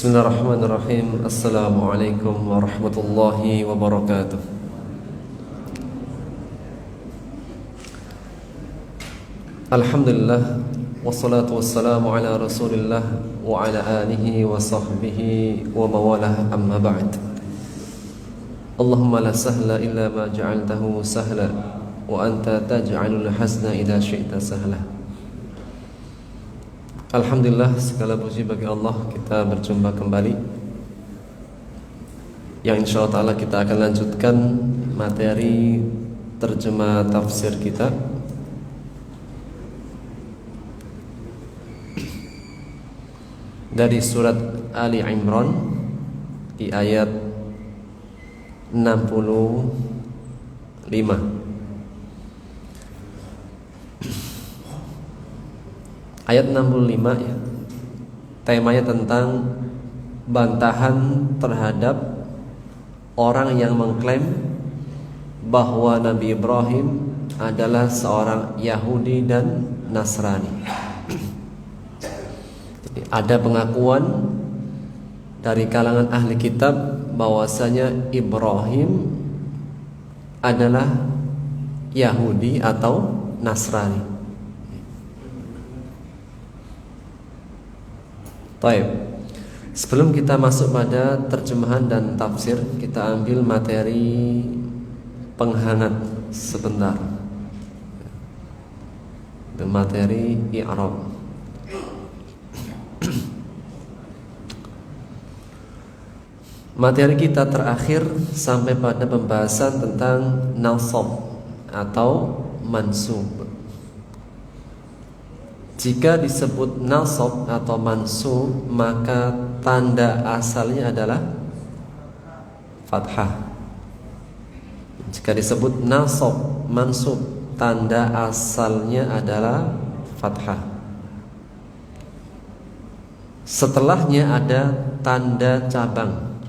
Bismillahirrahmanirrahim. Assalamualaikum warahmatullahi wabarakatuh. Alhamdulillah, wassalatu wassalamu ala rasulillah wa ala alihi wa sahbihi wa mawalah, amma ba'd. Allahumma la sahla illa ma ja'altahu sahla wa anta taj'alul hazna idha syi'ta sahla. Alhamdulillah, segala puji bagi Allah, kita berjumpa kembali, yang insyaallah ta'ala kita akan lanjutkan materi terjemah tafsir kita dari surat Ali Imran di ayat 65. Ayat 65 ya. Temanya tentang bantahan terhadap orang yang mengklaim bahwa Nabi Ibrahim adalah seorang Yahudi dan Nasrani. Jadi ada pengakuan dari kalangan ahli kitab bahwasanya Ibrahim adalah Yahudi atau Nasrani. Baik, sebelum kita masuk pada terjemahan dan tafsir, kita ambil materi penghangat sebentar. Materi i'rab. Materi kita terakhir sampai pada pembahasan tentang nasab atau mansub. Jika disebut nasab atau mansub, maka tanda asalnya adalah fathah. Jika disebut nasab, mansub, tanda asalnya adalah fathah. Setelahnya ada tanda cabang.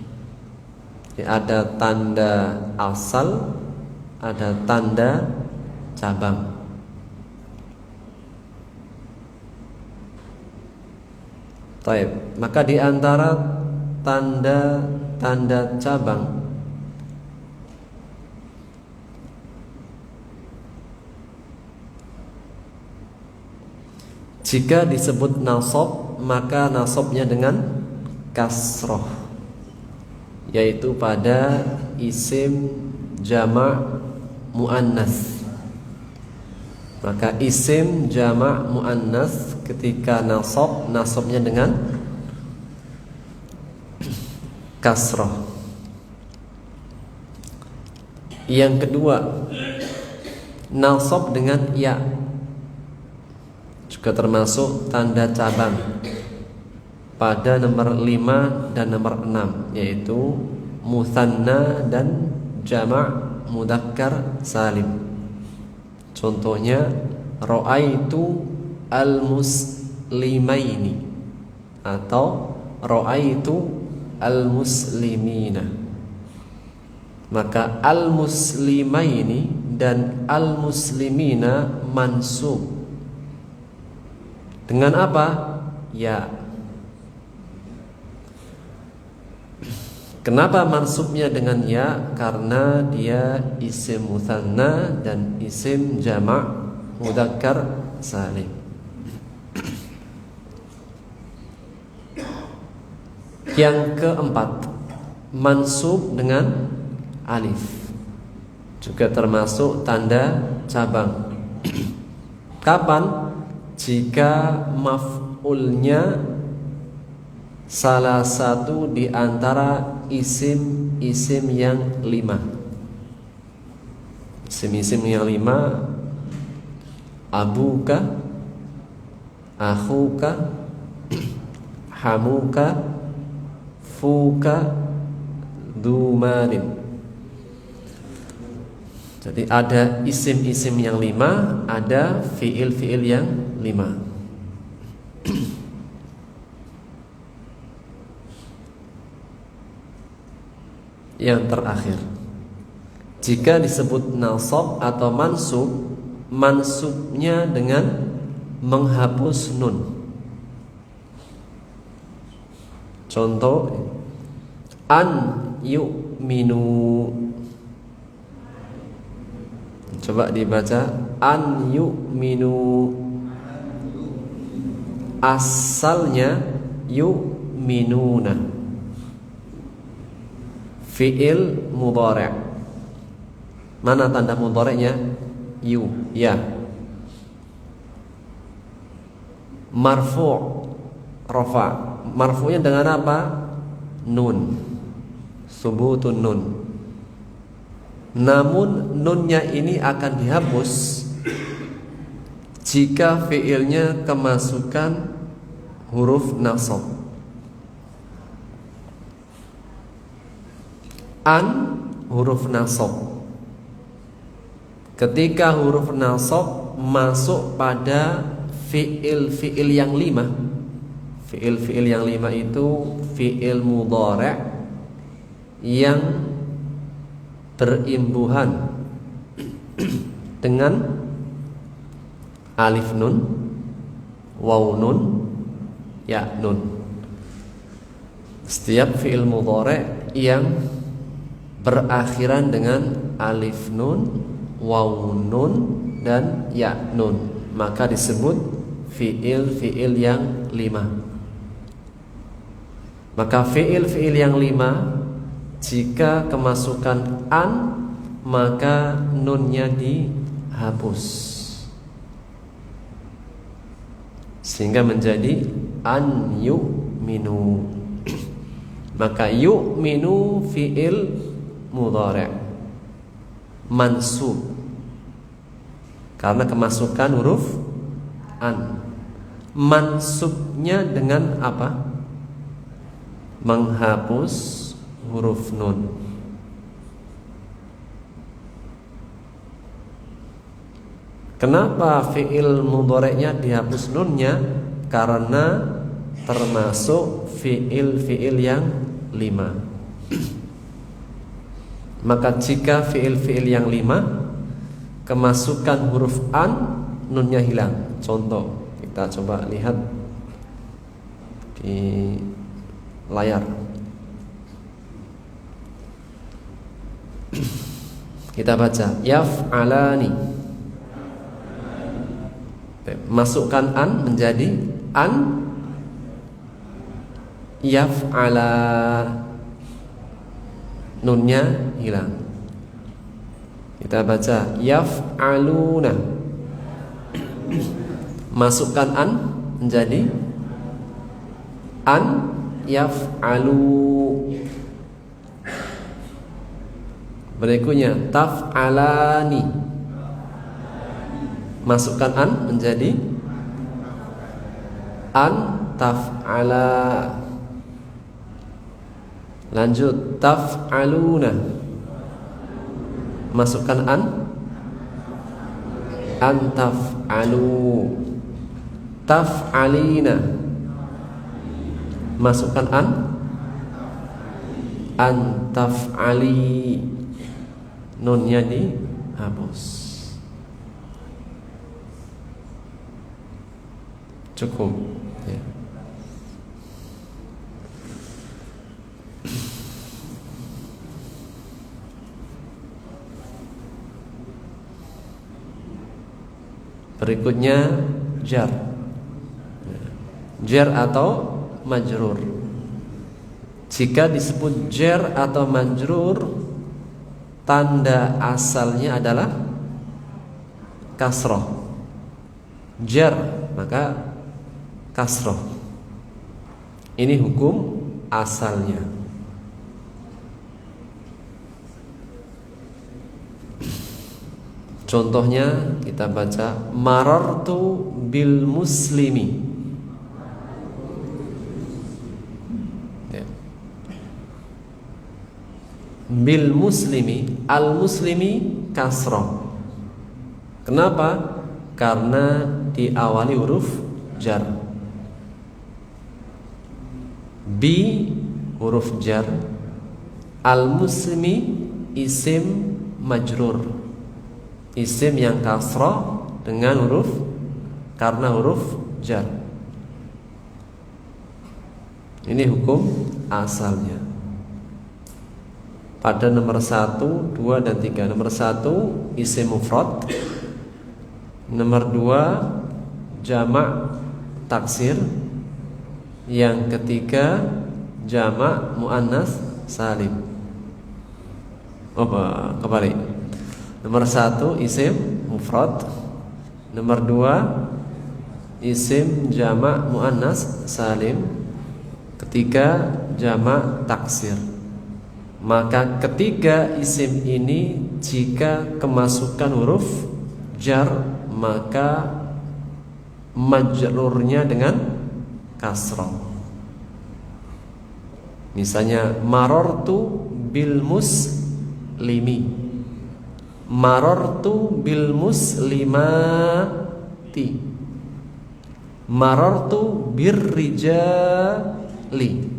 Ada tanda asal, ada tanda cabang. Taib. Maka di antara tanda-tanda cabang jika disebut nasab, maka nasabnya dengan kasroh, yaitu pada isim jama' muannas. Maka isim jama' muannas ketika nasabnya dengan kasrah. Yang kedua, nasab dengan ya, juga termasuk tanda cabang pada nomor 5 dan nomor 6, yaitu mutsanna dan jama' mudzakkar salim. Contohnya, ra'aitu al-muslimaini atau ra'aitu al-muslimina. Maka al-muslimaini dan al-muslimina mansub dengan apa? Ya. Kenapa mansubnya dengan ya? Karena dia isim mutsanna dan isim jama' mudzakkar salim. Yang keempat, mansub dengan alif, juga termasuk tanda cabang. Kapan? Jika maf'ulnya salah satu di antara isim-isim yang 5. Isim-isim yang 5: abuka, akhuka, hamuka, fuka, dumalin. Jadi ada isim-isim yang 5, ada fiil-fiil yang 5. Yang terakhir, jika disebut nasab atau mansub, mansubnya dengan menghapus nun. Contoh, an yu'minu. Coba dibaca, an yu'minu. Asalnya yu'minuna, fi'il mudhari'. Mana tanda mudhari'nya? Yu, ya. Marfu', rafa. Marfu'nya dengan apa? Nun, subutun nun. Namun nunnya ini akan dihapus jika fi'ilnya kemasukan huruf nasab. An huruf nasab. Ketika huruf nasab masuk pada fi'il yang 5. Fi'il yang 5 itu fi'il mudhari' yang berimbuhan dengan alif nun, waw nun, ya nun. Setiap fi'il mudhari' yang berakhiran dengan alif nun, waw nun, dan ya nun, maka disebut fi'il yang 5. Maka fi'il yang 5 jika kemasukan an, maka nunnya dihapus sehingga menjadi an yu'minu. Maka yu'minu fi'il mudhari' mansub karena kemasukan huruf an. Mansubnya dengan apa? Menghapus huruf nun. Kenapa fi'il mudhari'nya dihapus nunnya? Karena termasuk fi'il yang 5. Maka jika fi'il yang 5 kemasukan huruf an, nunnya hilang. Contoh, kita coba lihat di layar. Kita baca yaf'alani. Masukkan an menjadi an yaf'ala. Nunnya hilang. Kita baca yaf'aluna. Masukkan an menjadi an yaf'alu. Berikutnya taf'alani. Masukkan an menjadi an taf'ala. Lanjut taf'aluna. Masukkan an taf'alu. Taf'alina. Masukkan an taf'ali. Nunnya dihapus. Cukup ya. Berikutnya jar. Jar atau majrur. Jika disebut jar atau majrur, tanda asalnya adalah kasroh. Jar maka kasroh. Ini hukum asalnya. Contohnya kita baca marartu bil muslimi. Ya. Bil muslimi, al muslimi kasroh. Kenapa? Karena diawali huruf jar. Bi huruf jar, al muslimi isim majrur. Isim yang kasroh dengan huruf karena huruf jar. Ini hukum asalnya. Pada nomor 1, 2, dan 3. Nomor 1 isim mufrad. Nomor 2 jamak taksir. Yang ketiga jamak muannas salim. Kembali. Nomor 1 isim mufrad. Nomor 2 isim jamak muannas salim. Ketiga jamak taksir. Maka ketiga isim ini jika kemasukan huruf jar, maka majrurnya dengan kasrah. Misalnya marartu bil muslimi, marartu bil muslimati, marartu bir rijali.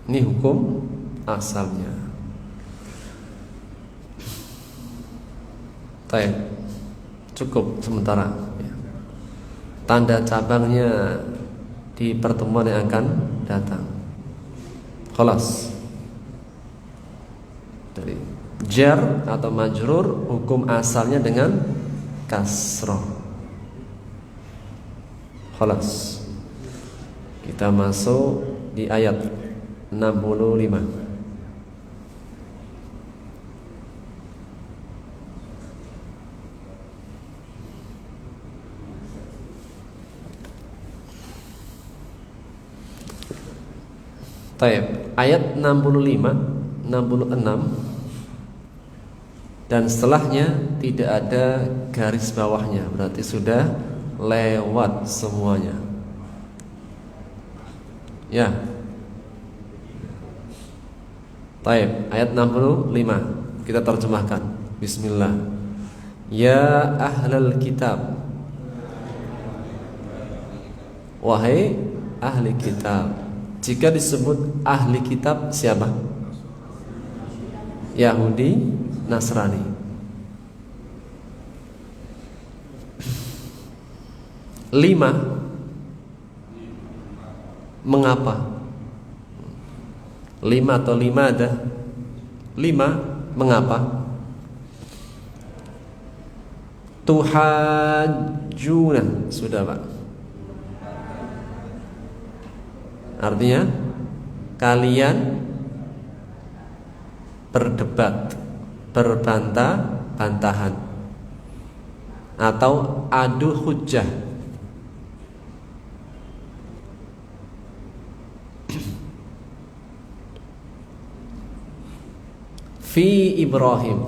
Ini hukum asalnya. Baik, cukup sementara. Tanda cabangnya di pertemuan yang akan datang. Khalas. Dari jar atau majrur, hukum asalnya dengan kasrah. Khalas. Kita masuk di ayat 65. Taib. Ayat 65, 66 dan setelahnya tidak ada garis bawahnya, berarti sudah lewat semuanya. Ya. Taib, ayat 65 kita terjemahkan. Bismillah. Ya ahlal kitab, wahai ahli kitab. Jika disebut ahli kitab siapa? Yahudi, Nasrani. Lima. Mengapa? Lima atau lima ada? Lima. Mengapa? Tuhajuna. Sudah Pak. Artinya kalian berdebat, berbantah-bantahan, atau adu hujjah. Fi Ibrahim,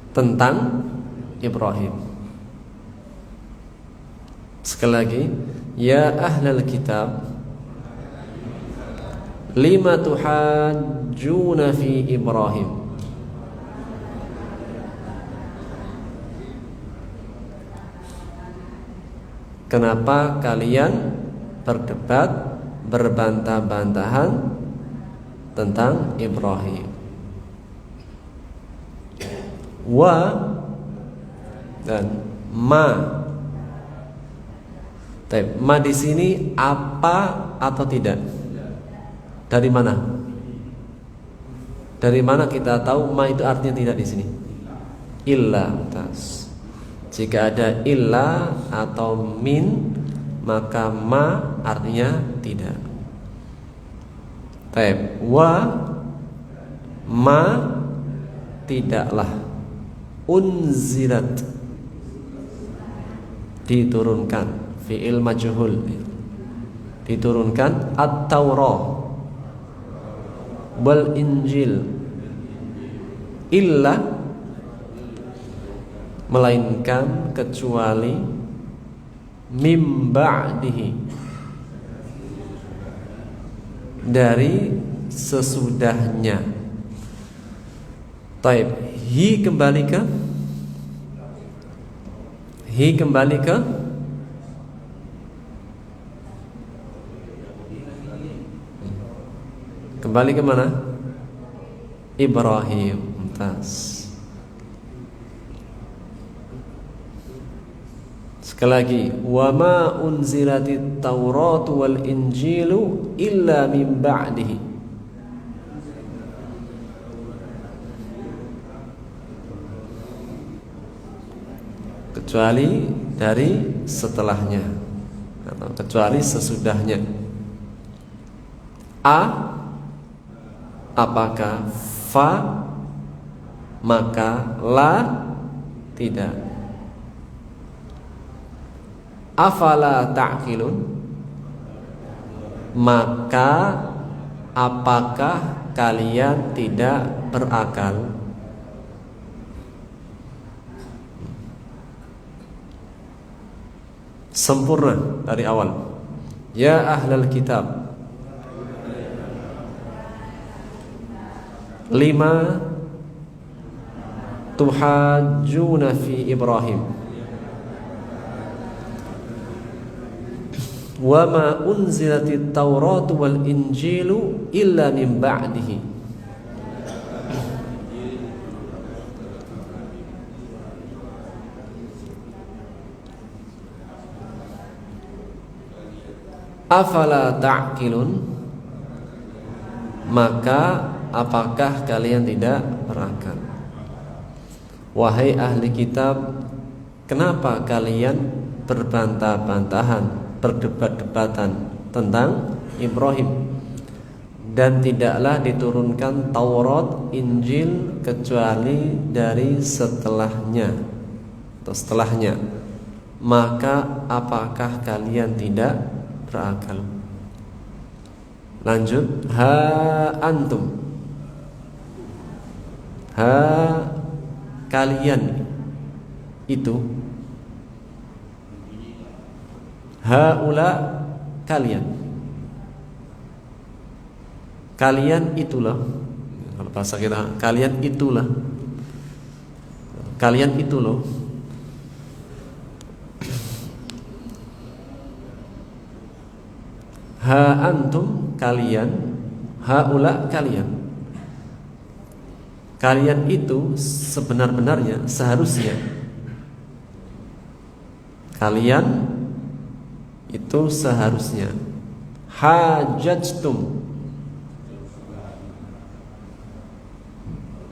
tentang Ibrahim. Sekali lagi, ya ahlal kitab, lima tuhajjuna fi Ibrahim. Kenapa kalian berdebat, berbantah-bantahan tentang Ibrahim? Wa dan ma. Ma di sini apa atau tidak? Dari mana? Dari mana kita tahu ma itu artinya tidak di sini? Illa. Jika ada illa atau min, maka ma artinya tidak. Wa ma tidaklah unzilat diturunkan, fi'il majhul, diturunkan at-Taurah wal Injil, illa melainkan kecuali mim ba'dihi, dari sesudahnya. Taib. Hi kembali ke kembali ke mana? Ibrahim. Mumtaz. Sekali lagi, wa ma unzilatit Taurat wal Injilu illa min ba'dihi. Kecuali dari setelahnya atau kecuali sesudahnya. A, apakah? Fa, maka. La, tidak. Afala ta'qilun, maka apakah kalian tidak berakal? Sempurna dari awal. Ya ahlal kitab, 5 tuhajjuna fi Ibrahim wa ma unzilatit Taurat wal Injilu illa min ba'dihi. Afala ta'qilun, maka apakah kalian tidak berakal? Wahai ahli kitab, kenapa kalian berbantah-bantahan, berdebat-debatan tentang Ibrahim? Dan tidaklah diturunkan Taurat, Injil kecuali dari setelahnya atau setelahnya. Maka apakah kalian tidak berakal? Lanjut, ha antum, ha kalian itu, haula kalian, kalian itulah. Kalau bahasa kita, kalian itulah, kalian itu loh. Ha antum kalian, haula kalian. Kalian itu sebenar-benarnya, seharusnya. Kalian itu seharusnya. Hajajtum,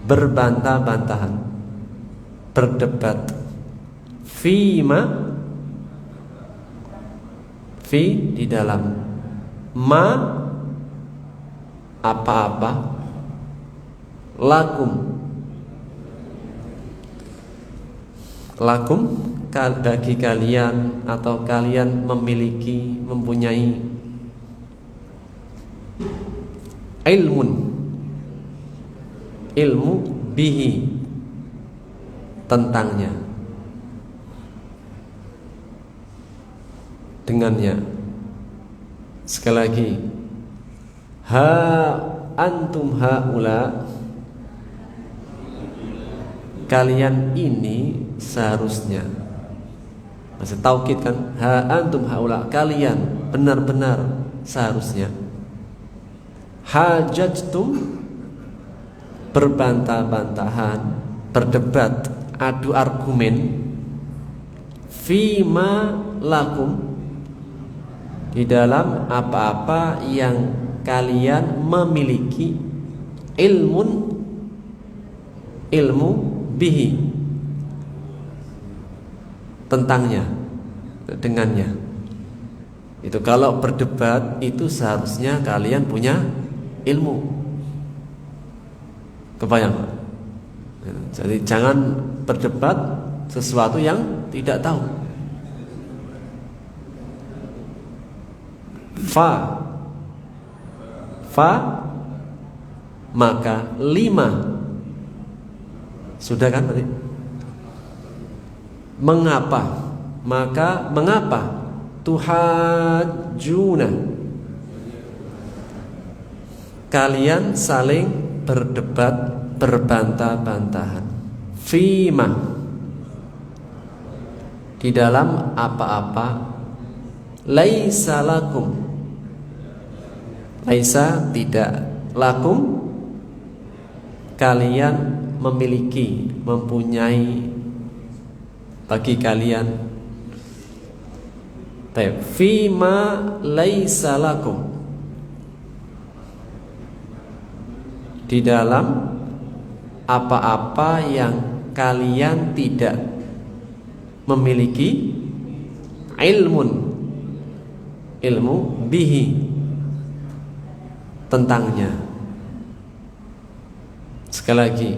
berbantah-bantahan, berdebat. Fima, fi di dalam, ma apa-apa, lakum, lakum bagi kalian atau kalian memiliki, mempunyai ilmun, ilmu bihi tentangnya, dengannya. Sekali lagi, ha antum haula, kalian ini seharusnya. Masih taukid kan? Ha antum haula, kalian benar-benar seharusnya. Hajajtum, berbantah-bantahan, berdebat, adu argumen. Fima lakum, di dalam apa-apa yang kalian memiliki ilmun, ilmu bihi tentangnya, dengannya. Itu kalau berdebat itu seharusnya kalian punya ilmu. Kebayang? Jadi jangan berdebat sesuatu yang tidak tahu. Fa, maka 5. Sudah kan tadi? Mengapa? Maka mengapa? Tuhajjuna, kalian saling berdebat, berbantah-bantahan. Fima, di dalam apa-apa. Laisa lakum, laisa tidak, lakum kalian memiliki, mempunyai, bagi kalian Taib. Fima laisa lakum, di dalam apa-apa yang kalian tidak memiliki ilmu bihi, tentangnya. Sekali lagi,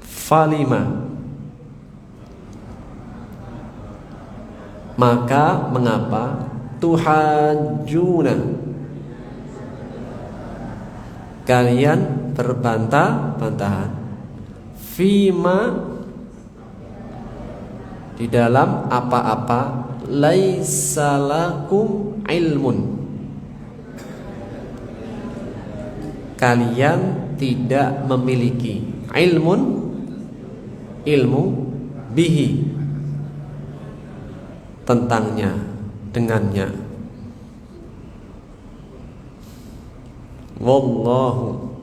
falima, maka mengapa, tuhajuna, kalian berbantah-bantahan, fima, di dalam apa-apa, laisa lakum ilmun, kalian tidak memiliki ilmu bihi, tentangnya, dengannya. Wallahu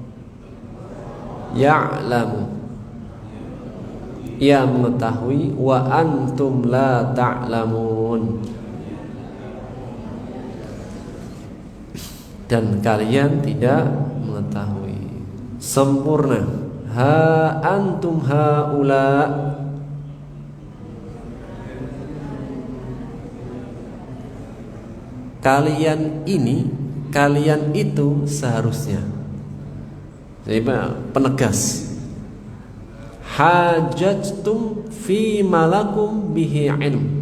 ya'lamu, ia mengetahui, wa antum la ta'lamun, dan kalian tidak mengetahui. Sempurna. Ha antum haula, kalian ini, kalian itu seharusnya. Jadi penegas. Hajajtum fi malakum bihi ilm,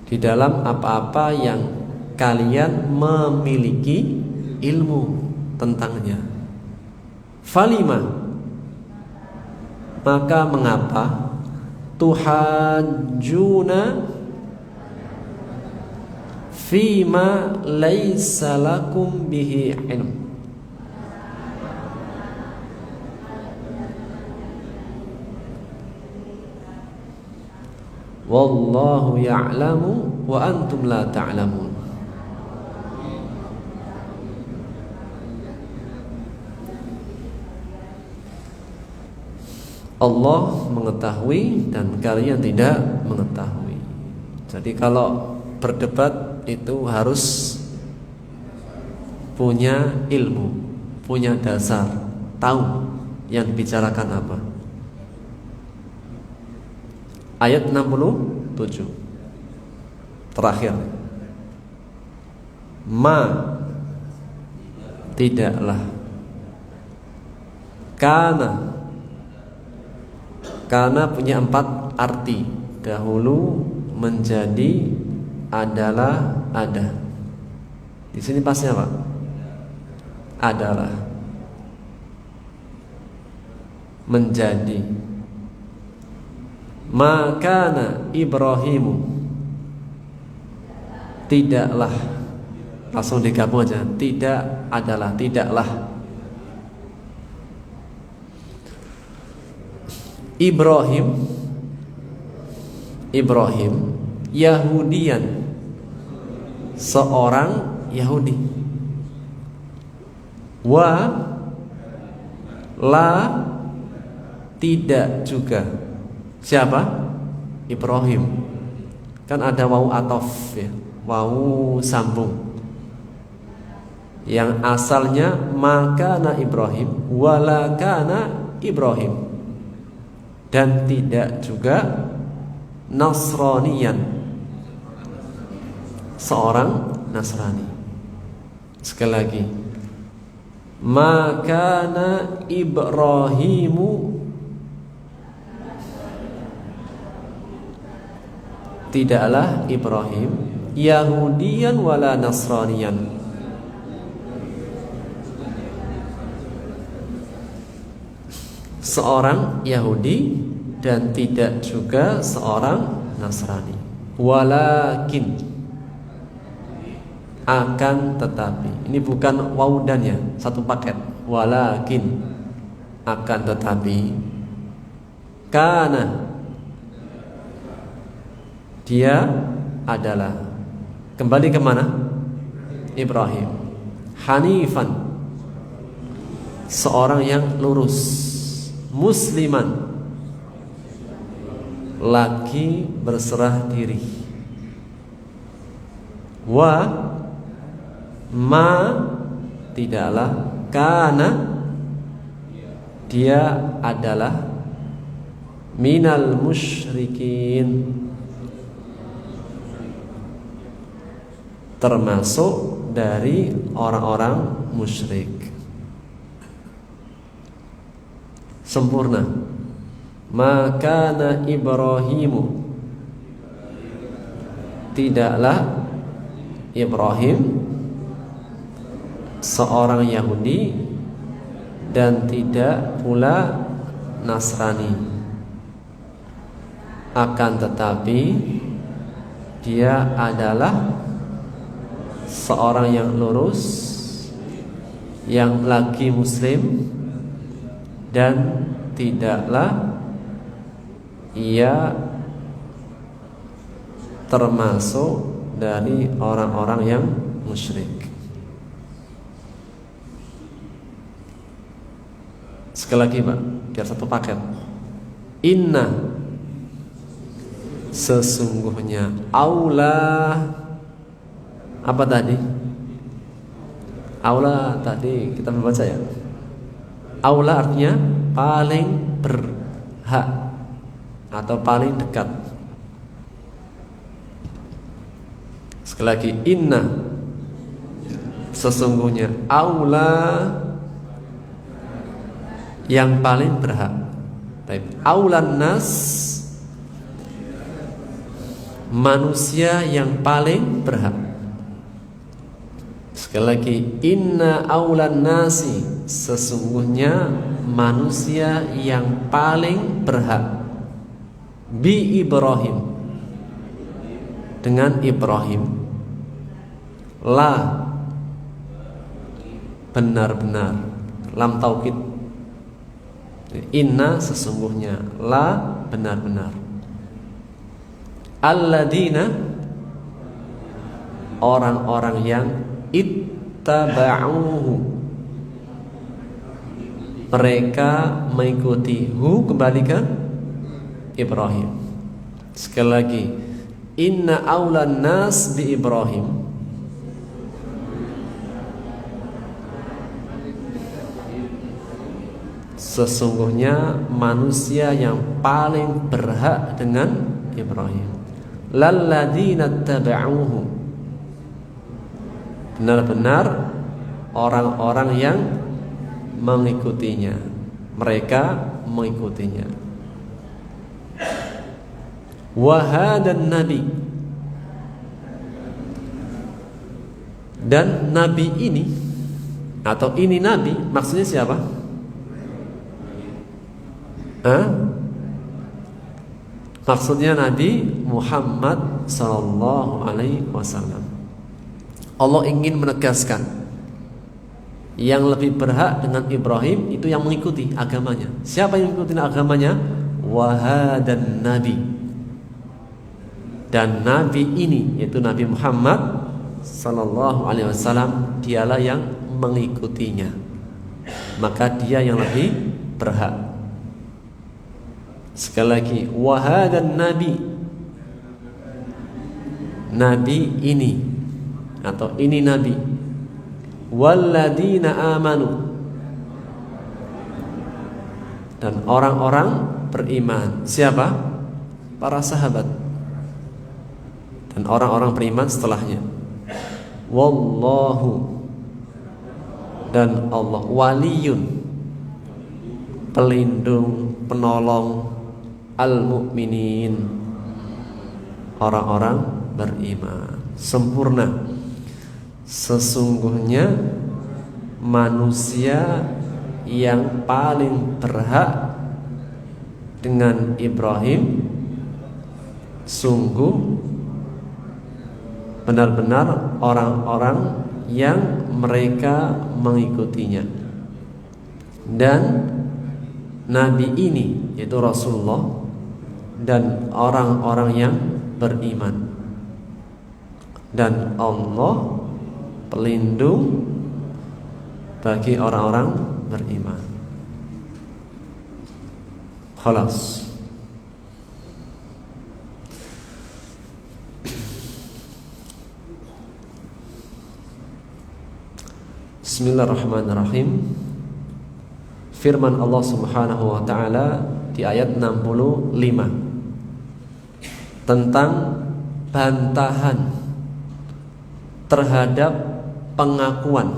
di dalam apa-apa yang kalian memiliki ilmu tentangnya. Falima, maka mengapa, tuhajjuna fima laisa lakum bihi ilm, wallahu ya'lamu wa antum la ta'lamun. Allah mengetahui dan kalian tidak mengetahui. Jadi kalau berdebat itu harus punya ilmu, punya dasar, tahu yang dibicarakan apa. Ayat 67 terakhir, ma, tidaklah, karena punya 4 arti. Dahulu, menjadi, adalah, ada. Di sini pasnya apa? Adalah, menjadi. Makana Ibrahimu, tidaklah, langsung digabung aja, tidak adalah, tidaklah. Ibrahim Yahudian, seorang Yahudi. Wa la, tidak juga. Siapa? Ibrahim. Kan ada wawu atof ya, wawu sambung, yang asalnya makana Ibrahim, wala kana Ibrahim, dan tidak juga Nasraniyan, seorang Nasrani. Sekali lagi, makana Ibrahimu, tidaklah Ibrahim Yahudian wala Nasraniyan, seorang Yahudi dan tidak juga seorang Nasrani. Walakin, akan tetapi. Ini bukan wawu dan ya, satu paket. Walakin, akan tetapi. Kana, dia adalah. Kembali kemana? Ibrahim. Hanifan, seorang yang lurus, musliman, lagi berserah diri. Wa ma tidaklah, kana dia adalah, minal musyrikin termasuk dari orang-orang musyrik. Sempurna. Maka Ibrahimu, tidaklah Ibrahim seorang Yahudi dan tidak pula Nasrani, akan tetapi dia adalah seorang yang lurus, yang lagi muslim, dan tidaklah ia termasuk dari orang-orang yang musyrik. Sekali lagi Pak, biar satu paket. Inna, sesungguhnya, aula, apa tadi? Aula tadi kita membaca ya. Aula artinya paling berhak atau paling dekat. Sekali lagi, inna, sesungguhnya, aula, yang paling berhak. Aulan nas, manusia yang paling berhak. Sekali lagi, inna aulan nasi, sesungguhnya manusia yang paling berhak. Bi Ibrahim, dengan Ibrahim. La, benar-benar, lam taukid. Inna, sesungguhnya, la, benar-benar. Alladzina, orang-orang yang ittaba'uhu, mereka mengikuti. Hu kembali ke Ibrahim. Sekali lagi, inna aulan nas bi Ibrahim, sesungguhnya manusia yang paling berhak dengan Ibrahim. Lalladzina taba'uhu, benar-benar orang-orang yang mengikutinya, mereka mengikutinya. Wahadan nabi, dan nabi ini atau ini nabi, maksudnya siapa? Maksudnya Nabi Muhammad sallallahu alaihi wasallam. Allah ingin menegaskan yang lebih berhak dengan Ibrahim itu yang mengikuti agamanya. Siapa yang mengikuti agamanya? Wahadan nabi, dan nabi ini yaitu Nabi Muhammad sallallahu alaihi wasallam, dialah yang mengikutinya, maka dia yang lebih berhak. Sekali lagi, wahadan nabi, nabi ini atau ini nabi. Walladzina amanu, dan orang-orang beriman. Siapa? Para sahabat dan orang-orang beriman setelahnya. Wallahu, dan Allah, waliyun, pelindung, penolong, al-mu'minin, orang-orang beriman. Sempurna. Sesungguhnya manusia yang paling berhak dengan Ibrahim sungguh benar-benar orang-orang yang mereka mengikutinya. Dan nabi ini yaitu Rasulullah dan orang-orang yang beriman. Dan Allah pelindung bagi orang-orang beriman. Khalas. Bismillahirrahmanirrahim. Firman Allah Subhanahu wa taala di ayat 65 tentang bantahan terhadap pengakuan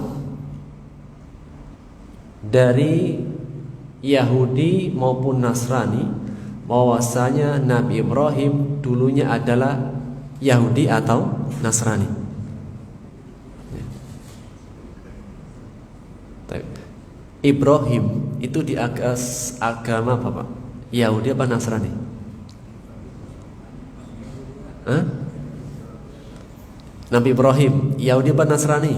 dari Yahudi maupun Nasrani bahwasanya Nabi Ibrahim dulunya adalah Yahudi atau Nasrani. Ibrahim itu di agama apa Pak? Yahudi apa Nasrani? Hah? Nabi Ibrahim Yahudi apa Nasrani?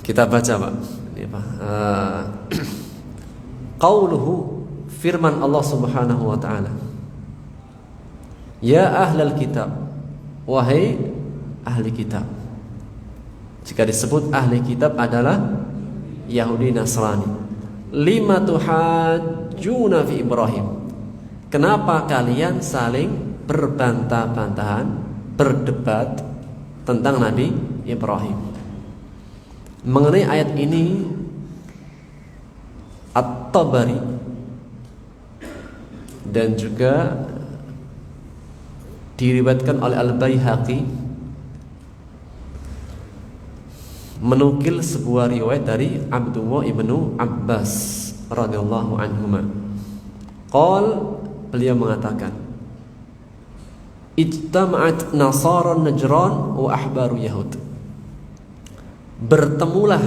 Kita baca Pak. Ini Pak. Qauluhu, firman Allah Subhanahu wa taala. Ya ahlal kitab, wahai ahli kitab. Jika disebut ahli kitab adalah Yahudi Nasrani. Lima tuhajjuna fi Ibrahim. Kenapa kalian saling berbantah-bantahan, berdebat tentang Nabi Ibrahim? Mengenai ayat ini At-Tabari dan juga diriwayatkan oleh Al-Baihaqi menukil sebuah riwayat dari Abdullah ibnu Abbas radhiyallahu anhuma. Beliau mengatakan, Ijtama'at Nasara Najran wa ahbaru Yahud. Bertemulah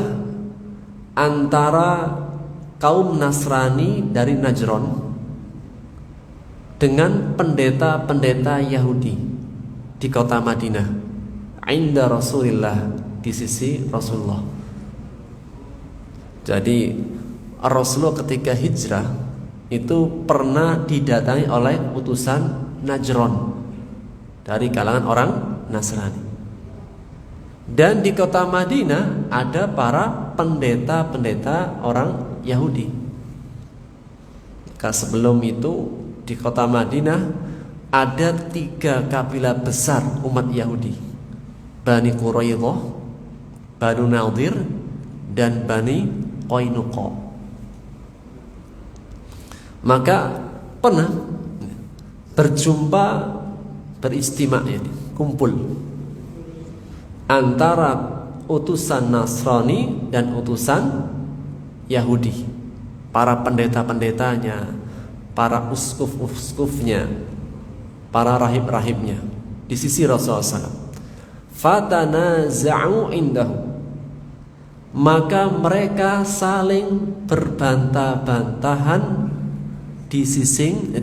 antara kaum Nasrani dari Najran dengan pendeta-pendeta Yahudi di kota Madinah, inda Rasulillah, di sisi Rasulullah. Jadi Rasulullah ketika hijrah itu pernah didatangi oleh utusan Najran dari kalangan orang Nasrani. Dan di kota Madinah ada para pendeta-pendeta orang Yahudi. Maka sebelum itu di kota Madinah ada 3 kabilah besar umat Yahudi, Bani Quraidah, Banu Nadir, dan Bani Qainuqa. Maka pernah berjumpa, beristima, kumpul antara utusan Nasrani dan utusan Yahudi, para pendeta-pendetanya, para uskuf-uskufnya, para rahib-rahibnya di sisi Rasulullah SAW. Fatanaza'u indahu, maka mereka saling berbantah-bantahan di sisi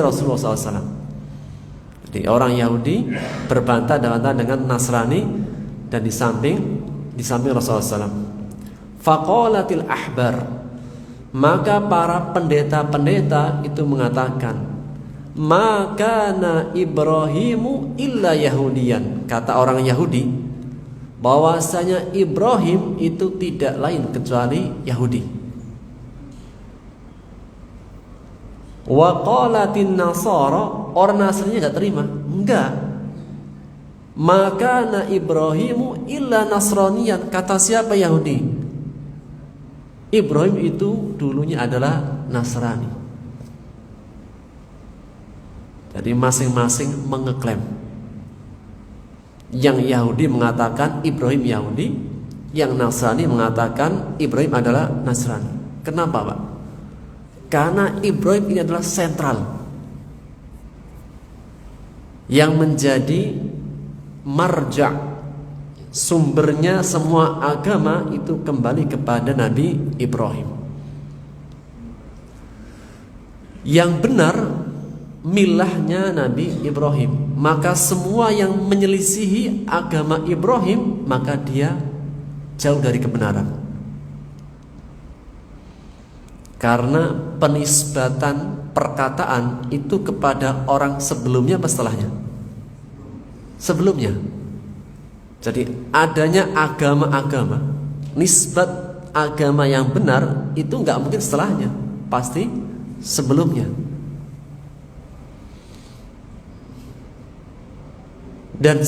Rasulullah SAW. Jadi orang Yahudi berbantah-bantahan dengan Nasrani dan di samping Rasulullah SAW. Faqalatil ahbar, maka para pendeta-pendeta itu mengatakan, makana Ibrahimu illa Yahudiyan. Kata orang Yahudi bahwasanya Ibrahim itu tidak lain kecuali Yahudi. Wa qalatin Nasara, orang Nasrani tidak terima. Enggak. Makana Ibrahimu illa Nasraniyan. Kata siapa Yahudi? Ibrahim itu dulunya adalah Nasrani. Jadi masing-masing mengeklaim. Yang Yahudi mengatakan Ibrahim Yahudi, yang Nasrani mengatakan Ibrahim adalah Nasrani. Kenapa Pak? Karena Ibrahim ini adalah sentral yang menjadi marja', sumbernya semua agama itu kembali kepada Nabi Ibrahim. Yang benar milahnya Nabi Ibrahim. Maka semua yang menyelisihi agama Ibrahim, maka dia jauh dari kebenaran. Karena penisbatan perkataan itu kepada orang sebelumnya apa setelahnya? Sebelumnya. Jadi adanya agama-agama, nisbat agama yang benar itu nggak mungkin setelahnya, pasti sebelumnya. Dan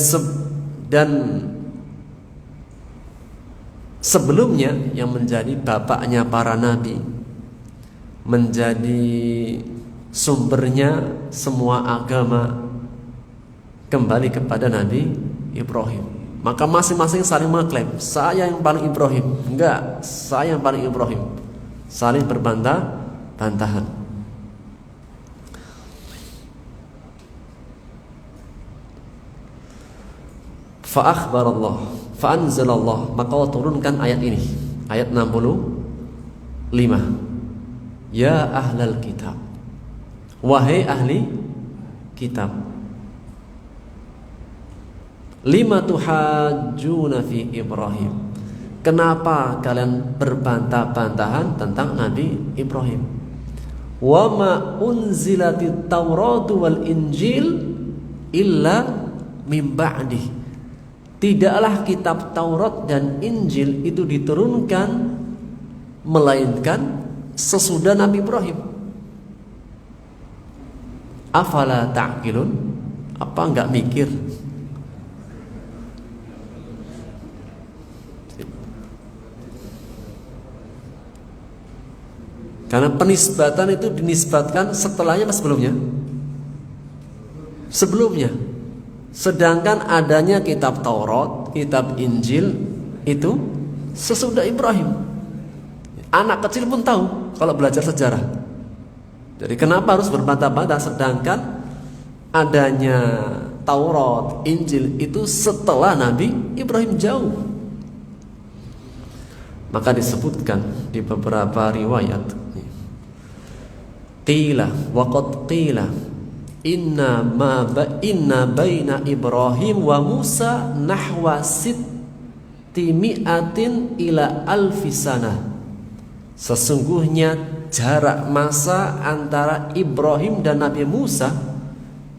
sebelumnya yang menjadi bapaknya para nabi, menjadi sumbernya semua agama kembali kepada Nabi Ibrahim. Maka masing-masing saling mengklaim, saya yang paling Ibrahim. Enggak, saya yang paling Ibrahim. Saling berbantah-bantahan. Fa'akhbarallah, fa'anzalallah, maka Allah turunkan ayat ini, ayat 65. Ya ahlal kitab, wahai ahli kitab, lima tuhajjuna fi Ibrahim, kenapa kalian berbantah-bantahan tentang Nabi Ibrahim? Wa ma unzilatit Tauratu wal Injil illa mim ba'di, tidaklah kitab Taurat dan Injil itu diturunkan melainkan sesudah Nabi Ibrahim. Afala ta'qilun, apa enggak mikir? Karena penisbatan itu dinisbatkan setelahnya atau sebelumnya? Sebelumnya. Sedangkan adanya kitab Taurat, kitab Injil itu sesudah Ibrahim. Anak kecil pun tahu kalau belajar sejarah. Jadi kenapa harus berbantah-bantah sedangkan adanya Taurat, Injil itu setelah Nabi Ibrahim jauh. Maka disebutkan di beberapa riwayat, qila wa qad qila inna baina Ibrahim wa Musa nahwa sittimi'atin ila alfi sanah. Sesungguhnya jarak masa antara Ibrahim dan Nabi Musa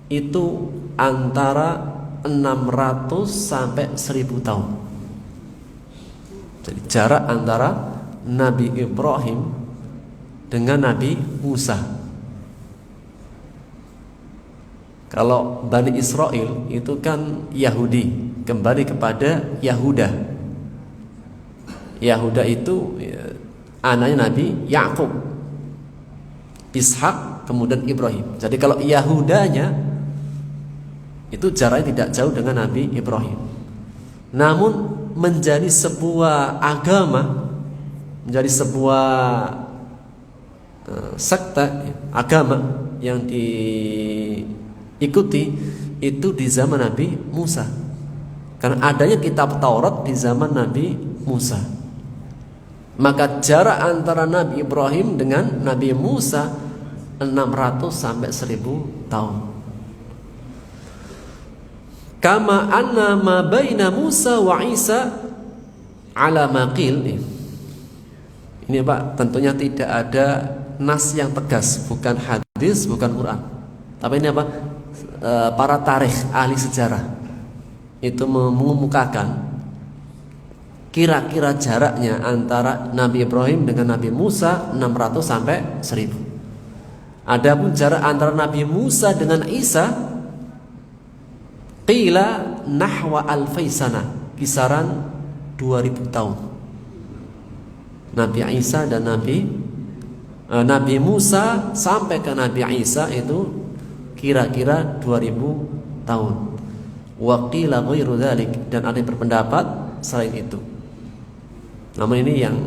itu antara 600 sampai 1000 tahun. Jadi jarak antara Nabi Ibrahim dengan Nabi Musa. Kalau Bani Israel itu kan Yahudi, kembali kepada Yahuda. Yahuda itu anaknya Nabi Yakub, Ishak, kemudian Ibrahim. Jadi kalau Yahudanya itu jaraknya tidak jauh dengan Nabi Ibrahim. Namun menjadi sebuah agama, menjadi sebuah sekte agama yang diikuti itu di zaman Nabi Musa. Karena adanya kitab Taurat di zaman Nabi Musa. Maka jarak antara Nabi Ibrahim dengan Nabi Musa 600 sampai 1000 tahun. Kama anna ma baina Musa wa Isa ala maqil. Ini Pak, tentunya tidak ada nas yang tegas, bukan hadis, bukan Quran. Tapi ini apa? Para tarikh, ahli sejarah itu mengemukakan kira-kira jaraknya antara Nabi Ibrahim dengan Nabi Musa 600 sampai 1000. Adapun jarak antara Nabi Musa dengan Isa qila nahwa alfai sana, kisaran 2000 tahun. Nabi Isa dan Nabi Musa sampai ke Nabi Isa itu kira-kira 2000 tahun. Wa qila ghairu dzalik, dan ada yang berpendapat selain itu. Namun ini yang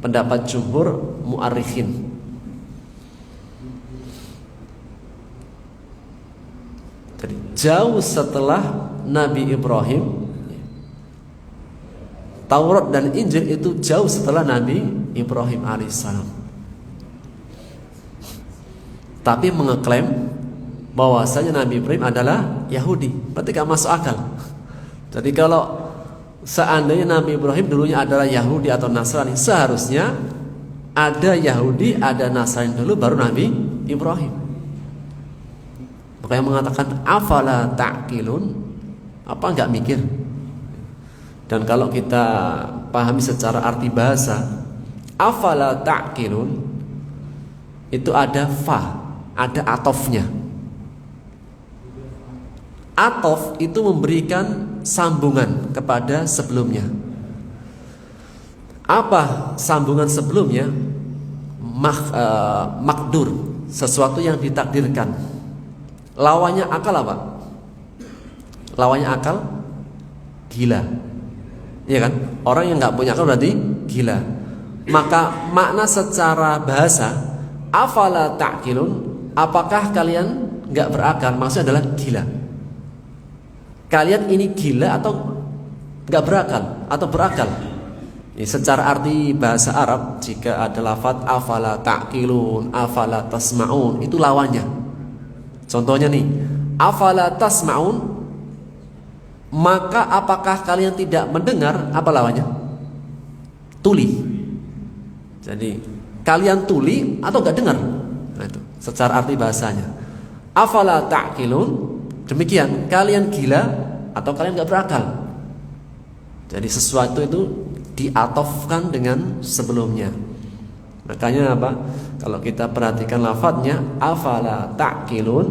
pendapat jumhur mu'arrikhin. Jadi jauh setelah Nabi Ibrahim, Taurat dan Injil itu jauh setelah Nabi Ibrahim alaihissalam. Tapi mengeklaim bahwasanya Nabi Ibrahim adalah Yahudi, berarti gak masuk akal. Jadi kalau seandainya Nabi Ibrahim dulunya adalah Yahudi atau Nasrani, seharusnya Ada Yahudi, ada Nasrani dulu, baru Nabi Ibrahim. Makanya mengatakan afala ta'qilun, apa enggak mikir? Dan kalau kita pahami secara arti bahasa, afala ta'qilun itu ada fa, ada atofnya. Atof itu memberikan sambungan kepada sebelumnya. Apa sambungan sebelumnya? Makdur, sesuatu yang ditakdirkan. Lawannya akal apa? Lawannya akal gila. Iya kan? Orang yang nggak punya akal berarti gila. Maka makna secara bahasa afala ta'qilun, apakah kalian nggak berakal? Maksudnya adalah gila. Kalian ini gila atau nggak berakal atau berakal? Ini secara arti bahasa Arab, jika ada lafadz afala ta'qilun, afala tasma'un, itu lawannya. Contohnya nih, afala tasma'un, maka apakah kalian tidak mendengar? Apa lawannya? Tuli. Jadi kalian tuli atau nggak dengar? Nah, itu secara arti bahasanya. Afala ta'qilun, demikian, kalian gila atau kalian nggak berakal? Jadi sesuatu itu diatofkan dengan sebelumnya. Makanya apa? Kalau kita perhatikan lafadznya afala ta'qilun,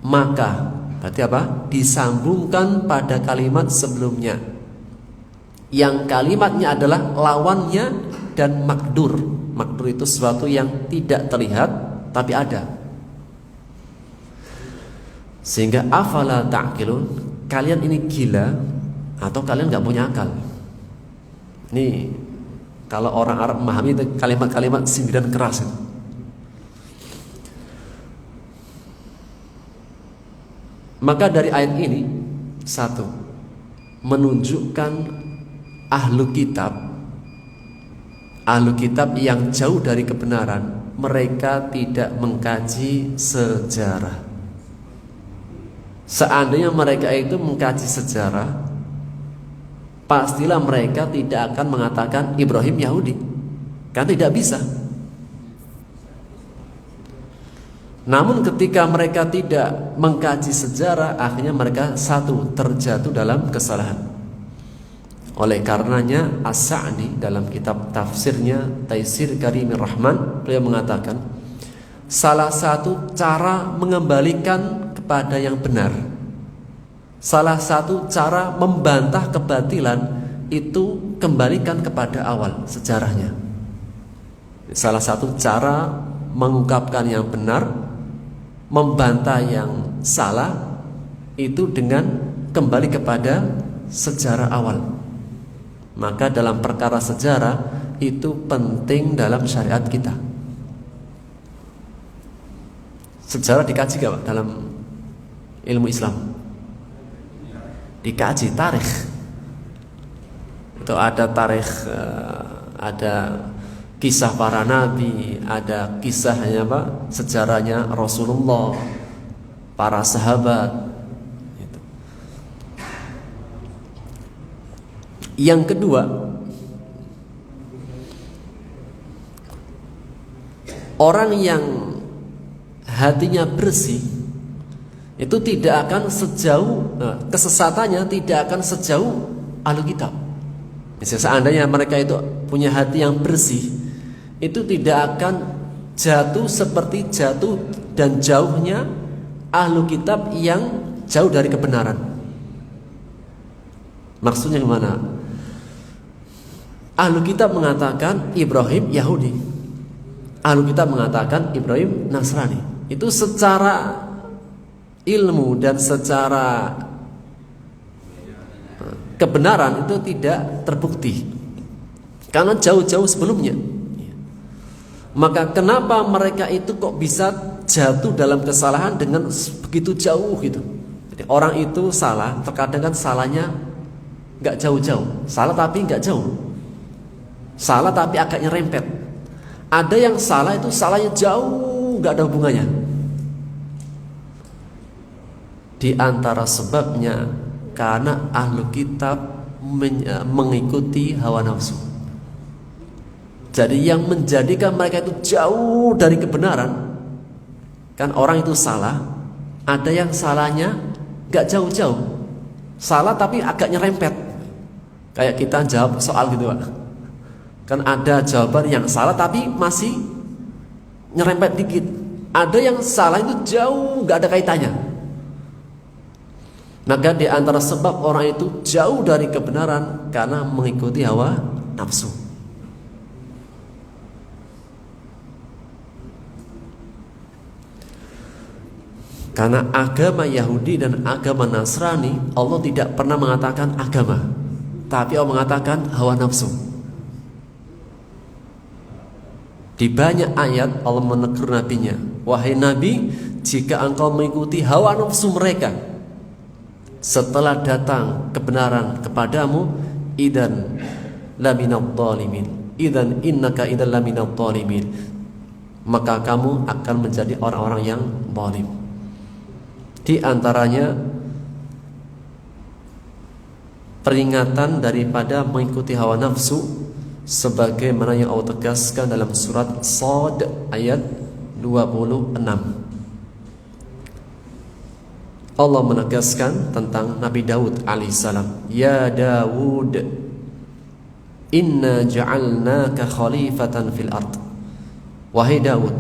maka berarti apa? Disambungkan pada kalimat sebelumnya, yang kalimatnya adalah lawannya dan makdur. Makdur itu sesuatu yang tidak terlihat tapi ada. Sehingga afala ta'qilun, kalian ini gila atau kalian nggak punya akal? Ini kalau orang Arab memahami itu kalimat-kalimat sindiran keras itu. Maka dari ayat ini, satu, menunjukkan ahlu kitab yang jauh dari kebenaran, mereka tidak mengkaji sejarah. Seandainya mereka itu mengkaji sejarah, pastilah mereka tidak akan mengatakan Ibrahim Yahudi, kan tidak bisa. Namun ketika mereka tidak mengkaji sejarah, akhirnya mereka satu, terjatuh dalam kesalahan. Oleh karenanya As-Sa'di dalam kitab tafsirnya Taisir Karimir Rahman, beliau mengatakan salah satu cara mengembalikan kepada yang benar, salah satu cara membantah kebatilan itu kembalikan kepada awal sejarahnya. Salah satu cara mengungkapkan yang benar, membantah yang salah, itu dengan kembali kepada sejarah awal. Maka dalam perkara sejarah itu penting dalam syariat kita. Sejarah dikaji gak Pak dalam ilmu Islam? Dikaji tarikh. Itu ada tarikh, ada kisah para nabi, ada kisahnya Pak, sejarahnya Rasulullah, para sahabat. Itu. Yang kedua, orang yang hatinya bersih itu tidak akan sejauh kesesatannya tidak akan sejauh ahlu kitab. Misalnya seandainya mereka itu punya hati yang bersih, itu tidak akan jatuh seperti jatuh dan jauhnya ahlu kitab yang jauh dari kebenaran. Maksudnya gimana? Ahlu kitab mengatakan Ibrahim Yahudi, ahlu kitab mengatakan Ibrahim Nasrani. Itu secara ilmu dan secara kebenaran itu tidak terbukti karena jauh-jauh sebelumnya. Maka kenapa mereka itu kok bisa jatuh dalam kesalahan dengan begitu jauh gitu? Jadi orang itu salah, terkadang kan salahnya nggak jauh-jauh, salah tapi nggak jauh, salah tapi agak nyerempet. Ada yang salah itu salahnya jauh, nggak ada hubungannya. Di antara sebabnya karena ahlu kitab mengikuti hawa nafsu. Jadi yang menjadikan mereka itu jauh dari kebenaran, kan orang itu salah, ada yang salahnya gak jauh-jauh, salah tapi agak nyerempet. Kayak kita jawab soal gitu Pak, kan ada jawaban yang salah tapi masih nyerempet dikit. Ada yang salah itu jauh gak ada kaitannya. Maka di antara sebab orang itu jauh dari kebenaran karena mengikuti hawa nafsu. Karena agama Yahudi dan agama Nasrani, Allah tidak pernah mengatakan agama, tapi Allah mengatakan hawa nafsu. Di banyak ayat Allah menegur nabinya, wahai Nabi, jika engkau mengikuti hawa nafsu mereka setelah datang kebenaran kepadamu, idan laminadh dhalimin, idan innaka idan laminadh dhalimin, maka kamu akan menjadi orang-orang yang zalim. Di antaranya peringatan daripada mengikuti hawa nafsu, sebagaimana yang Allah tegaskan dalam surat Shad ayat 26. Allah menegaskan tentang Nabi Daud alaihissalam, ya Daud, inna ja'alnaka khalifatan fil ard. Wahai Daud,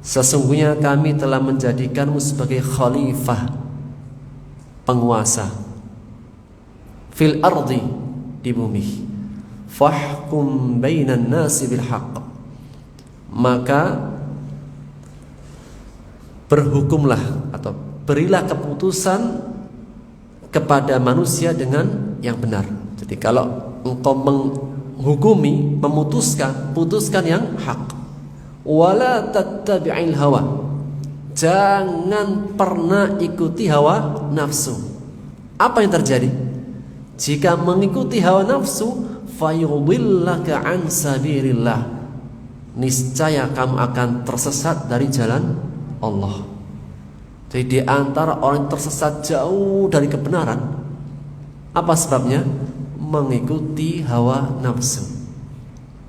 sesungguhnya kami telah menjadikanmu sebagai khalifah, penguasa, fil ardi, di bumi. Fahkum bainan nasi bil haqq, maka berhukumlah atau berilah keputusan kepada manusia dengan yang benar. Jadi kalau engkau menghukumi, memutuskan, putuskan yang hak. Wala tattabi'il hawa, jangan pernah ikuti hawa nafsu. Apa yang terjadi jika mengikuti hawa nafsu? Fayudillaka an sabilillah, niscaya kamu akan tersesat dari jalan Allah. Jadi di antara orang yang tersesat jauh dari kebenaran, apa sebabnya? Mengikuti hawa nafsu.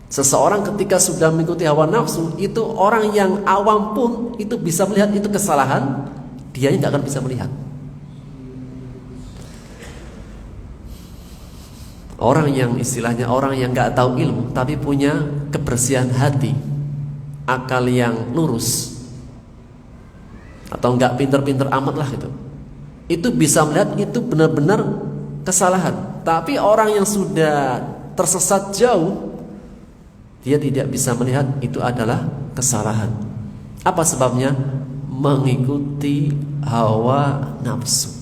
Seseorang ketika sudah mengikuti hawa nafsu, itu orang yang awam pun itu bisa melihat itu kesalahan, dia nggak akan bisa melihat. Orang yang istilahnya orang yang nggak tahu ilmu tapi punya kebersihan hati, akal yang lurus, atau nggak pinter-pinter amat lah itu bisa melihat itu benar-benar kesalahan. Tapi orang yang sudah tersesat jauh, dia tidak bisa melihat itu adalah kesalahan. Apa sebabnya? Mengikuti hawa nafsu.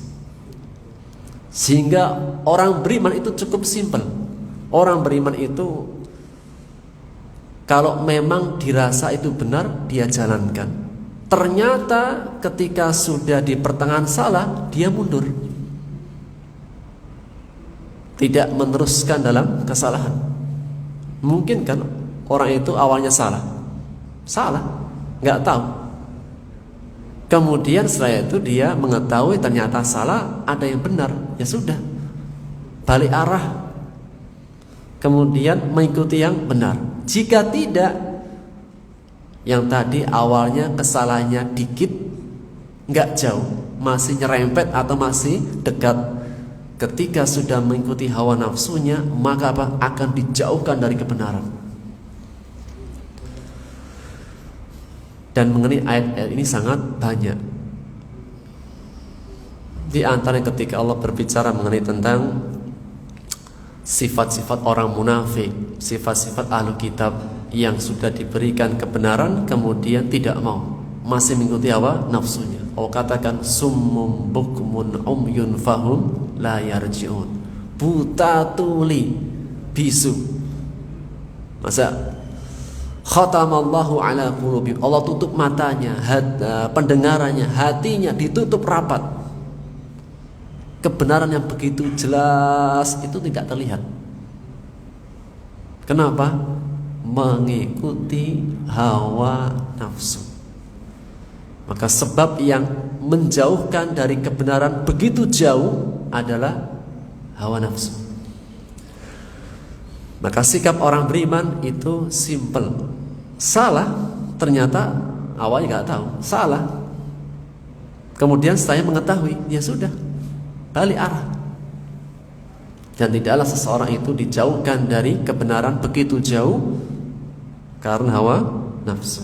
Sehingga orang beriman itu cukup simpel. Orang beriman itu kalau memang dirasa itu benar, dia jalankan. Ternyata ketika sudah di pertengahan salah, dia mundur, tidak meneruskan dalam kesalahan. Mungkin kan orang itu awalnya salah, nggak tahu. Kemudian setelah itu dia mengetahui ternyata salah, ada yang benar, ya sudah, balik arah, kemudian mengikuti yang benar. Jika tidak, yang tadi awalnya kesalahannya dikit, nggak jauh, masih nyerempet atau masih dekat, ketika sudah mengikuti hawa nafsunya, maka apa? Akan dijauhkan dari kebenaran. Dan mengenai ayat-ayat ini sangat banyak. Di antaranya ketika Allah berbicara mengenai tentang sifat-sifat orang munafik, sifat-sifat ahlu kitab yang sudah diberikan kebenaran kemudian tidak mau, masih mengikuti hawa nafsunya. Allah katakan summum bukmun umyun fahum la yarji'un, buta tuli bisu. Masa khatamallahu ala qulubihim, Allah tutup matanya, pendengarannya, hatinya ditutup rapat. Kebenaran yang begitu jelas itu tidak terlihat. Kenapa? Mengikuti hawa nafsu. Maka sebab yang menjauhkan dari kebenaran begitu jauh adalah hawa nafsu. Maka sikap orang beriman itu simple. Salah, ternyata awalnya nggak tahu, salah. Kemudian setelah mengetahui, ya sudah, balik arah. Dan tidaklah seseorang itu dijauhkan dari kebenaran begitu jauh karena hawa nafsu.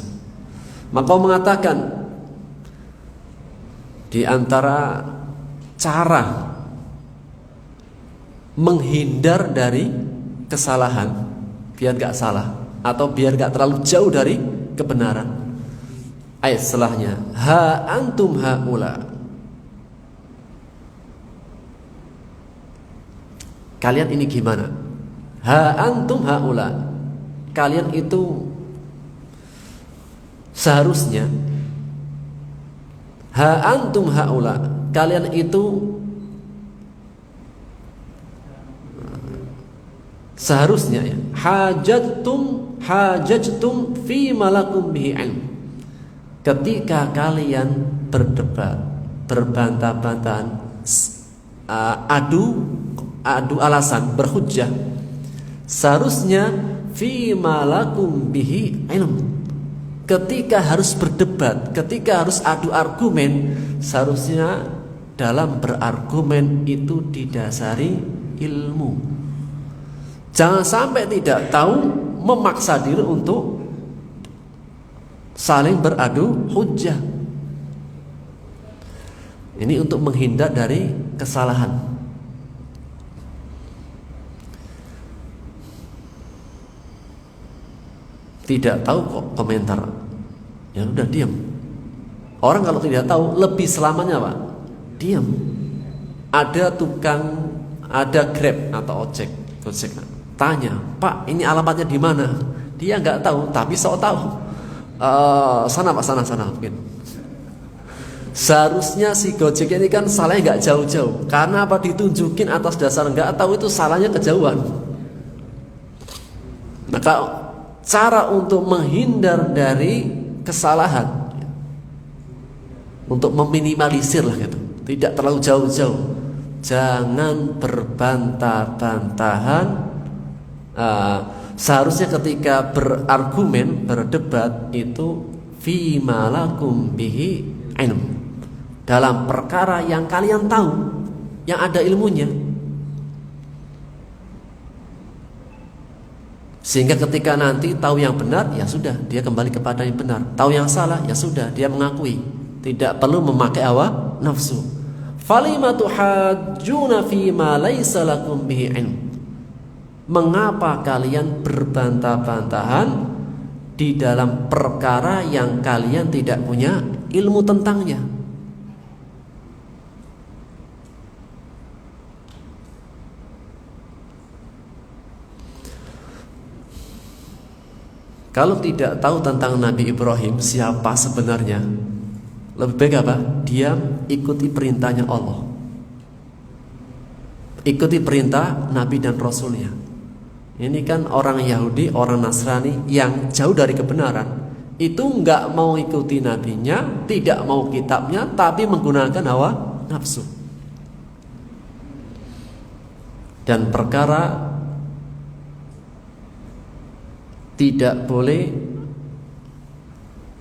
Maka Allah mengatakan, di antara cara menghindar dari kesalahan biar gak salah atau biar gak terlalu jauh dari kebenaran, ayat setelahnya, ha antum haula, kalian ini gimana? Ha antum haula, kalian itu seharusnya, ha antum haula, kalian itu seharusnya ya, hajajtum fi malakum bihi ilm, ketika kalian berdebat, berbantah-bantahan, adu alasan, berhujjah, seharusnya fi malakum bihi ilm, ketika harus berdebat, ketika harus adu argumen, seharusnya dalam berargumen itu didasari ilmu. Jangan sampai tidak tahu memaksa diri untuk saling beradu hujjah. Ini untuk menghindar dari kesalahan. Tidak tahu kok komentar, ya udah diam. Orang kalau tidak tahu lebih selamanya Pak, diam. Ada tukang, ada Grab atau ojek, tanya, Pak ini alamatnya di mana? Dia nggak tahu, tapi sok tahu. Sana Pak, sana mungkin. Seharusnya si Gojek ini kan salahnya nggak jauh-jauh, karena apa, ditunjukin atas dasar nggak tahu itu salahnya kejauhan. Maka cara untuk menghindar dari kesalahan, untuk meminimalisir lah gitu, tidak terlalu jauh-jauh, jangan berbantah-bantahan. Seharusnya ketika berargumen, berdebat itu fi malakum bihi ilm, dalam perkara yang kalian tahu, yang ada ilmunya, sehingga ketika nanti tahu yang benar, ya sudah, dia kembali kepada yang benar. Tahu yang salah, ya sudah, dia mengakui, tidak perlu memakai hawa nafsu. Falima tuhajjuna fi ma laisa lakum bihi ilm, mengapa kalian berbantah-bantahan di dalam perkara yang kalian tidak punya ilmu tentangnya? Kalau tidak tahu tentang Nabi Ibrahim siapa sebenarnya, lebih baik apa? Dia ikuti perintahnya Allah, ikuti perintah Nabi dan Rasulnya. Ini kan orang Yahudi, orang Nasrani yang jauh dari kebenaran, itu nggak mau ikuti nabinya, tidak mau kitabnya, tapi menggunakan hawa nafsu. Dan perkara tidak boleh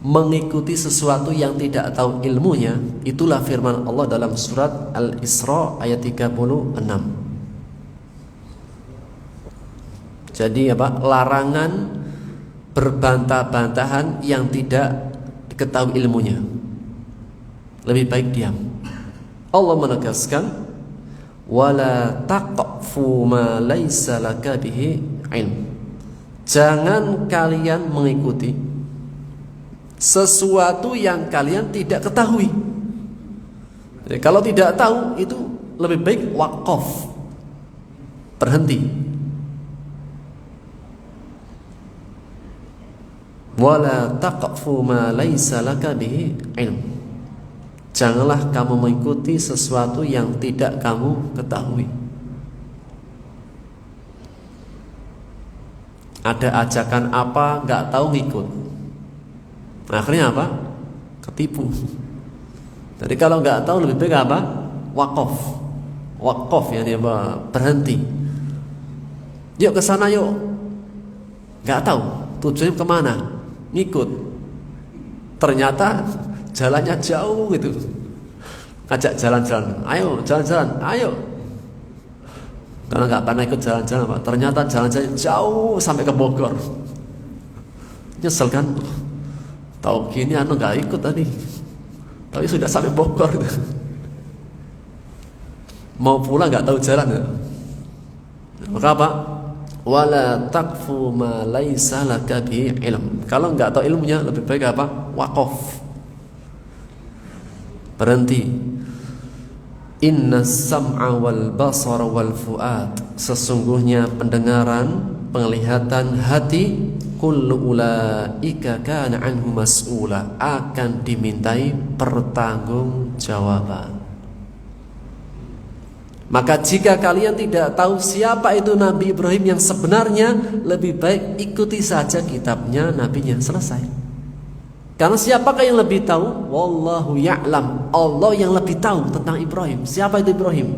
mengikuti sesuatu yang tidak tahu ilmunya. Itulah firman Allah dalam surat Al-Isra ayat 36. Jadi apa? Larangan berbantah-bantahan yang tidak diketahui ilmunya. Lebih baik diam. Allah menegaskan, wala taqfu ma laisa laka bihi ilm, jangan kalian mengikuti sesuatu yang kalian tidak ketahui. Jadi, kalau tidak tahu itu lebih baik waqaf, berhenti. Wala taqfu ma laisa laka bihi ilm, janganlah kamu mengikuti sesuatu yang tidak kamu ketahui. Ada ajakan apa, nggak tahu ngikut, akhirnya apa? Ketipu. Jadi kalau nggak tahu lebih baik apa? Waqaf, ya, berhenti. Yuk ke sana yuk. nggak tahu tujuannya kemana, ngikut. Ternyata jalannya jauh gitu. Ngajak jalan-jalan, ayo jalan-jalan, ayo. Karena nggak pernah ikut jalan-jalan, Pak. Ternyata jalan-jalan jauh sampai ke Bogor. Nyesel kan? Tahu gini nggak ikut tadi. Tapi sudah sampai Bogor. Mau pulang nggak tahu jalan ya. Maka apa? Wala taqfu ma laisa laka bihi ilm. Kalau nggak tahu ilmunya lebih baik apa? Waqaf. Berhenti. Inna sam'a wal basara wal fu'ad. Sesungguhnya pendengaran, penglihatan, hati, kullu ulaika kana anhu mas'ula, akan dimintai pertanggungjawaban. Maka jika kalian tidak tahu siapa itu Nabi Ibrahim yang sebenarnya, lebih baik ikuti saja kitabnya, nabinya, selesai. Karena siapakah yang lebih tahu? Wallahu ya'lam. Allah yang lebih tahu tentang Ibrahim. Siapa itu Ibrahim?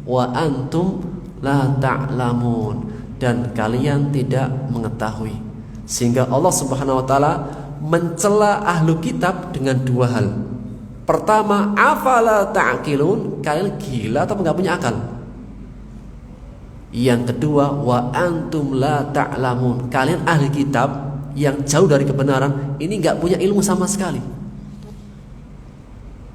Wa antum la ta'lamun. Dan kalian tidak mengetahui. Sehingga Allah Subhanahu wa taala mencela ahlu kitab dengan dua hal. Pertama, afala ta'qilun, kalian gila atau enggak punya akal? Yang kedua, wa antum la ta'lamun, kalian ahli kitab yang jauh dari kebenaran, ini enggak punya ilmu sama sekali.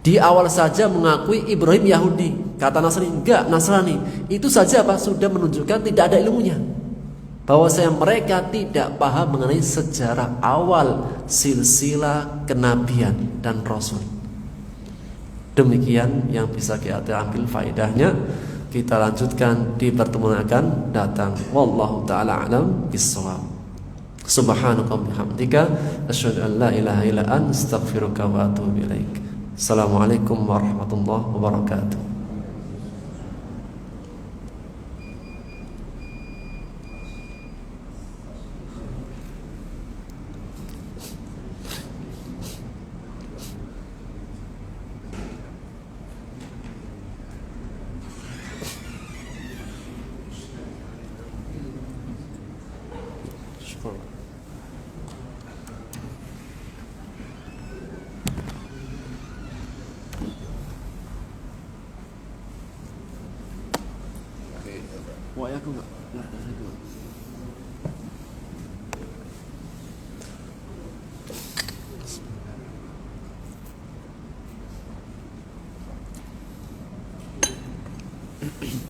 Di awal saja mengakui Ibrahim Yahudi, kata Nasrani enggak, Nasrani. Itu saja apa? Sudah menunjukkan tidak ada ilmunya. Bahwasanya mereka tidak paham mengenai sejarah awal silsilah kenabian dan rasul. Demikian yang bisa kita ambil faedahnya. Kita lanjutkan di pertemuan akan datang. Wallahu ta'ala a'lam bissawab. Subhanaka bihamdika asyhadu an la ilaha illa anta astaghfiruka wa atubu ilaik. Assalamualaikum warahmatullahi wabarakatuh. Wah, aku enggak.